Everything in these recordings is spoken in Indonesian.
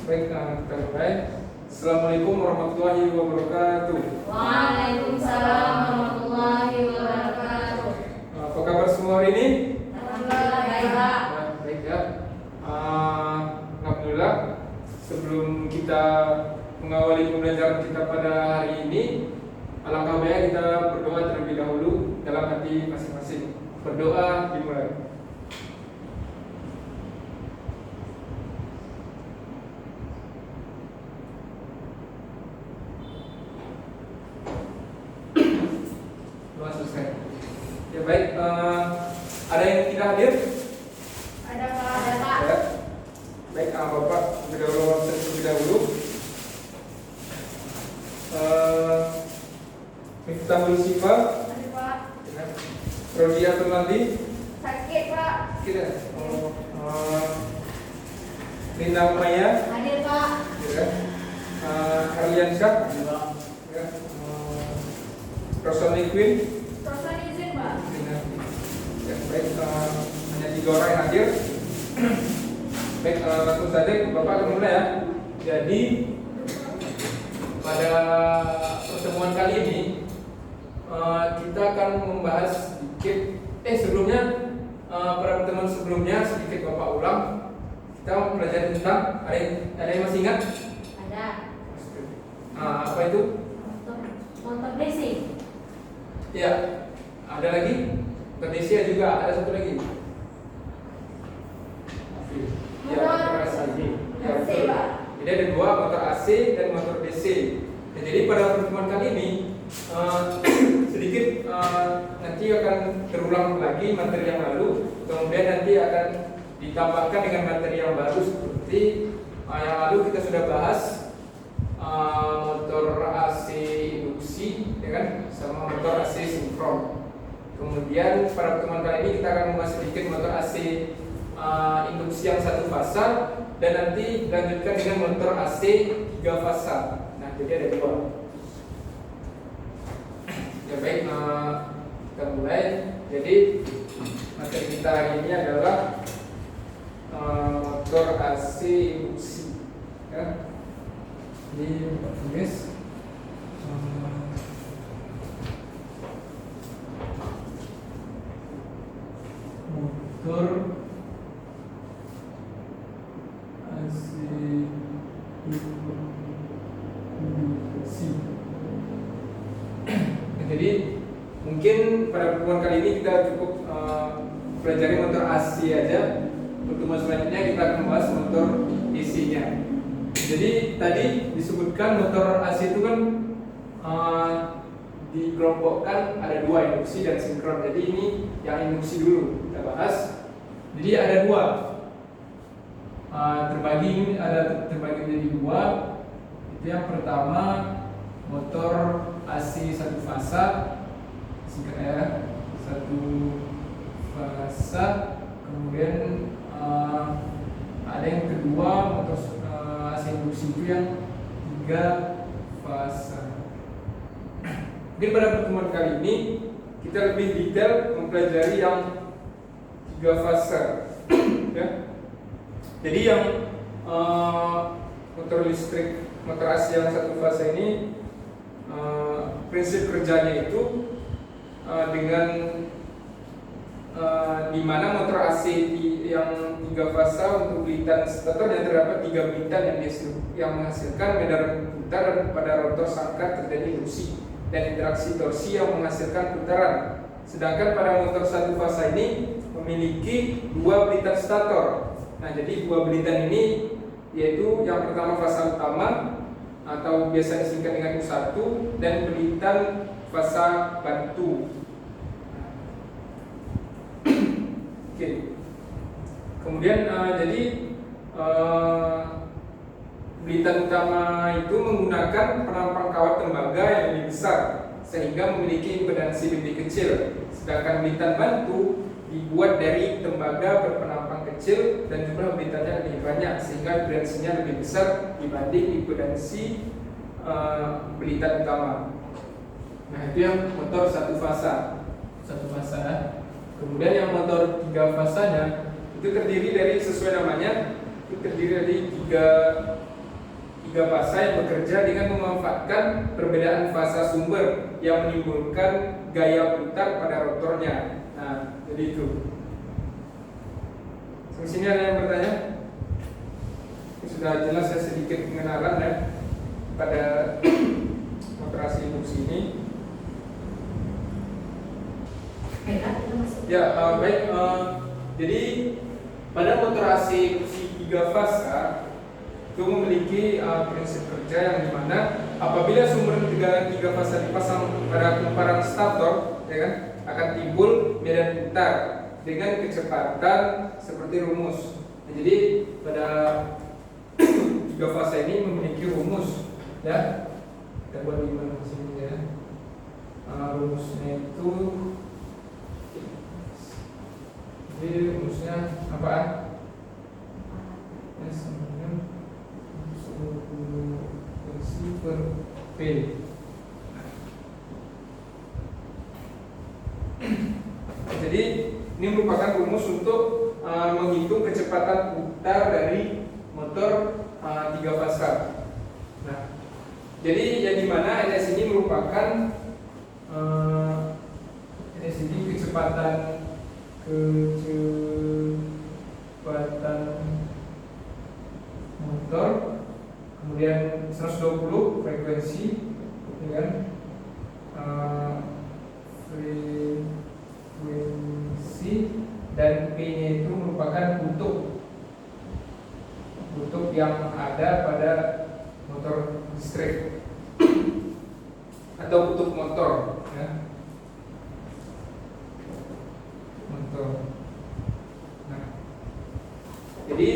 Baik, kita mulai. Assalamualaikum warahmatullahi wabarakatuh. Waalaikumsalam warahmatullahi wabarakatuh. Apa kabar semua hari ini? Alhamdulillah baik, Pak. Baik ya. Alhamdulillah. Sebelum kita mengawali pembelajaran kita pada hari ini, alangkah baiknya kita berdoa terlebih dahulu dalam hati masing-masing. Berdoa dimulai. Selesai. Ya baik, ada yang tidak hadir? Ada Pak. Ada Pak. Ya. Baik, Bapak terlebih dahulu. Miftahul Sifa, Ada Pak. Rodiatul Mandi, Sakit Pak. kita. Rina Maya, Hadir Pak. ya. Arlian Syah, ya. Rosani Queen. Rosan izin Pak. Ya, baik, hanya 3 orang yang hadir. Baik, langsung saja Bapak akan mulai ya. Jadi pada pertemuan kali ini kita akan membahas sedikit. Sebelumnya pada pertemuan sebelumnya sedikit Bapak ulang. Kita mempelajari tentang ada yang masih ingat? Ada. Apa itu? Motor racing. Ya, ada lagi. Indonesia juga ada satu lagi. Ya, motor AC. Ya, AC, betul. Pak. Jadi ada 2, motor AC dan motor DC. Ya, jadi pada pertemuan kali ini sedikit nanti akan terulang lagi materi yang lalu. Kemudian nanti akan ditambahkan dengan materi yang baru seperti yang lalu kita sudah bahas motor AC induksi, ya kan, sama motor AC sinkron. Kemudian pada pertemuan kali ini kita akan membahas sedikit motor AC induksi yang 1 fasa dan nanti dilanjutkan dengan motor AC 3 fasa. Nah, jadi ada 2. Ya baik, kita mulai. Jadi materi kita hari ini adalah motor AC induksi, ya. Ini Bapak tulis motor AC induksi. Jadi mungkin pada pertemuan kali ini kita cukup pelajari motor AC aja. Pertemuan selanjutnya kita akan membahas motor DC-nya. Jadi tadi disebutkan motor AC itu kan dikelompokkan ada 2, induksi dan sinkron. Jadi ini yang induksi dulu kita bahas. Jadi ada 2, terbagi menjadi 2. Itu yang pertama motor AC 1 fasa, singkat ya, 1 fasa. Kemudian ada yang kedua motor AC induksi itu yang 3 fasa. Mungkin pada pertemuan kali ini kita lebih detail mempelajari yang 3 fasa. Ya. Jadi yang motor listrik, motor AC yang 1 fasa ini prinsip kerjanya itu dengan di mana motor AC yang 3 fasa untuk belitan stator yang terdapat 3 belitan yang menghasilkan medan putar pada rotor sangkar terjadi induksi dan interaksi torsi yang menghasilkan putaran. Sedangkan pada motor 1 fasa ini memiliki 2 belitan stator. Nah, jadi 2 belitan ini yaitu yang pertama fasa utama atau biasa disingkat dengan U1 dan belitan fasa bantu. Oke. Kemudian jadi belitan utama itu menggunakan penampang kawat tembaga yang lebih besar sehingga memiliki impedansi lebih kecil. Sedangkan belitan bantu dibuat dari tembaga berpenampang kecil dan jumlah belitannya lebih banyak sehingga impedansinya lebih besar dibanding impedansi belitan utama. Nah, itu yang motor 1 fasa. 1 fasa. Kemudian yang motor 3 fasanya itu terdiri dari, sesuai namanya, itu terdiri dari 3 tiga fasa yang bekerja dengan memanfaatkan perbedaan fasa sumber yang menimbulkan gaya putar pada rotornya. Nah, jadi itu. Di sini ada yang bertanya? Sudah jelas ya sedikit pengenalan ya pada motor AC induksi ini. Ya, baik. Jadi pada motor AC induksi 3 fasa itu memiliki prinsip kerja yang dimana apabila sumber tiga fasa dipasang pada kumparan stator, ya kan, akan timbul medan putar dengan kecepatan seperti rumus. Nah, jadi pada 3 fasa ini memiliki rumus, ya. Kita buat di mana sini ya. Rumusnya itu, jadi rumusnya apaan? S per P. Jadi ini merupakan rumus untuk menghitung kecepatan putar dari motor 3 fasa. Nah, jadi yang dimana NS ini merupakan NS ini kecepatan motor, kemudian 120 frekuensi, ya kan, frekuensi, dan P-nya itu merupakan kutub yang ada pada motor listrik atau kutub motor, ya. Motor. Nah, jadi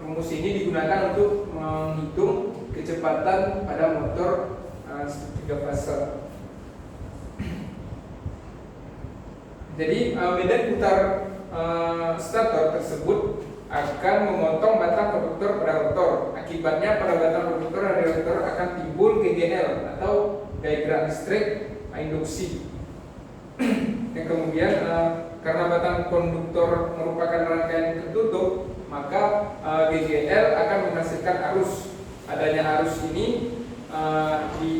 rumus ini digunakan untuk menghitung kecepatan pada motor 3 fasa. Jadi medan putar stator tersebut akan memotong batang konduktor pada rotor. Akibatnya pada batang konduktor dari rotor akan timbul GGL atau gaya gerak listrik induksi. Yang kemudian karena batang konduktor merupakan rangkaian tertutup, maka GGL akan menghasilkan arus. Adanya arus ini di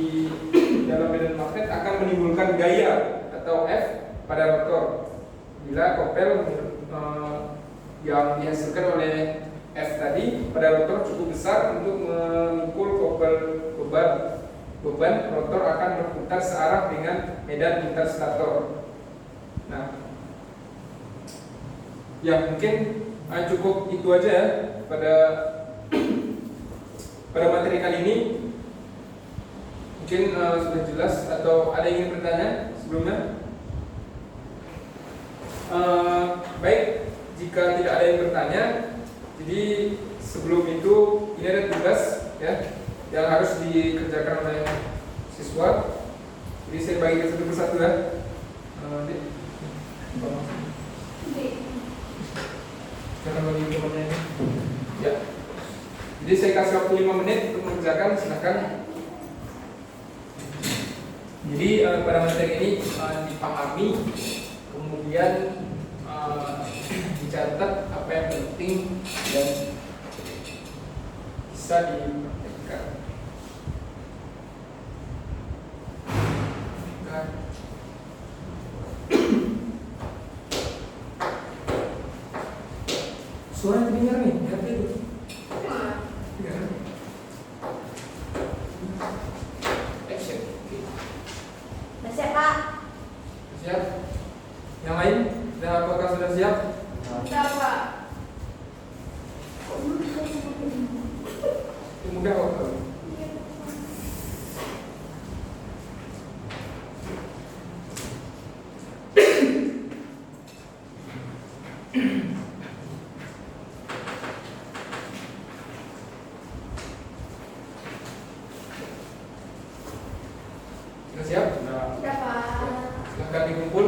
dalam medan magnet akan menimbulkan gaya atau F pada rotor. Bila kopel yang dihasilkan oleh F tadi pada rotor cukup besar untuk memikul kopel beban, rotor akan berputar searah dengan medan putar stator. Nah, ya mungkin cukup itu aja ya pada materi kali ini. Mungkin sudah jelas atau ada yang ingin bertanya sebelumnya? Baik, jika tidak ada yang bertanya, jadi sebelum itu ini ada tugas ya yang harus dikerjakan oleh siswa. Jadi saya bagikan satu persatu ya. Cara bagi temannya ini. Ya. Jadi saya kasih waktu 5 menit untuk mengerjakan, silakan. Jadi pada materi ini dipahami, kemudian dicatat apa yang penting dan bisa dipraktekkan. Suara terdengar nih, ngerti itu? Ya. Action. Udah siap, Pak? Siap? Yang lain? Apakah sudah siap? Udah, Pak. Itu mudah kok. Sudah siap? Udah, Pak. Silakan dikumpul.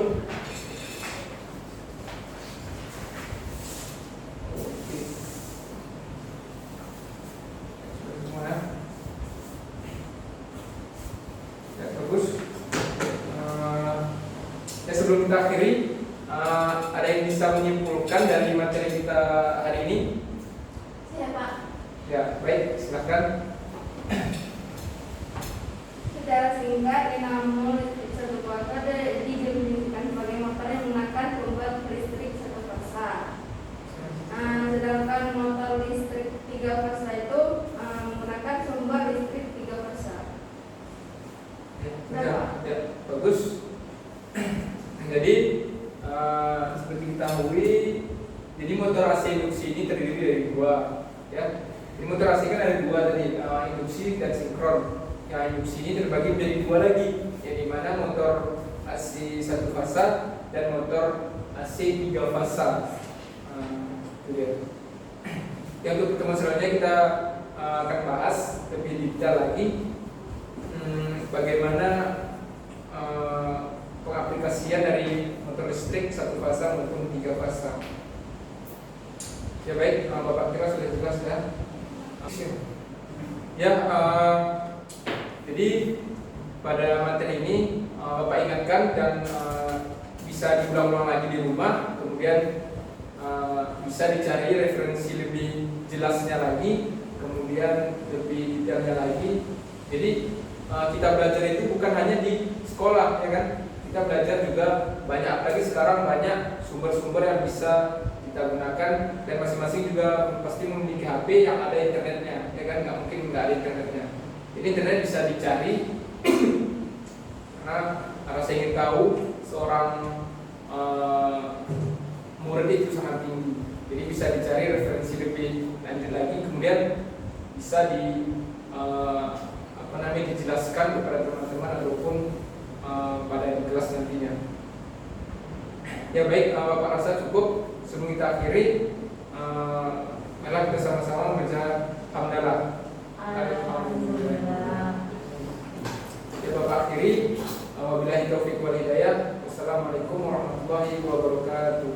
Oke. Sudah semua ya? Ya, bagus. Ya, sebelum kita akhiri, ada yang bisa menyimpulkan dari materi kita hari ini? Siap, Pak. Ya, baik, silakan. jarak singkat dinamo listrik satu fasa didefinisikan sebagai motor yang menggunakan pembuat listrik satu fasa. Sedangkan motor listrik tiga fasa itu menggunakan sumber listrik tiga fasa. Ya, bagus. Jadi seperti kita ketahui, jadi motor AC induksi ini terdiri dari dua, ya. Jadi motor AC kan ada dua tadi, induksi dan sinkron. Yang induksi ini terbagi menjadi dua lagi, yang dimana motor AC satu fasa dan motor AC tiga fasa. Itu dia. Yang untuk pertemuan selanjutnya kita akan bahas lebih detail lagi bagaimana pengaplikasian dari motor listrik satu fasa maupun tiga fasa. Ya baik, Bapak kira sudah jelas ya? Ya, jadi pada materi ini Bapak ingatkan dan bisa diulang-ulang lagi di rumah, kemudian bisa dicari referensi lebih jelasnya lagi, kemudian lebih detailnya lagi. Jadi kita belajar itu bukan hanya di sekolah, ya kan? Kita belajar juga banyak, apalagi sekarang banyak sumber-sumber yang bisa kita gunakan, dan masing-masing juga pasti memiliki HP yang ada internetnya, ya kan? Nggak mungkin nggak ada internetnya. Jadi internet bisa dicari karena saya ingin tahu seorang murid itu sangat tinggi. Jadi bisa dicari referensi lebih lanjut lagi, kemudian bisa dijelaskan kepada teman-teman ataupun pada kelas nantinya. Ya baik, Bapak rasa cukup. Sebelum kita akhiri, mari kita sama-sama membaca hamdalah. Alhamdulillah. Ya Bapak akhiri. Wabillahi taufiq wal hidayah. Wassalamualaikum warahmatullahi wabarakatuh.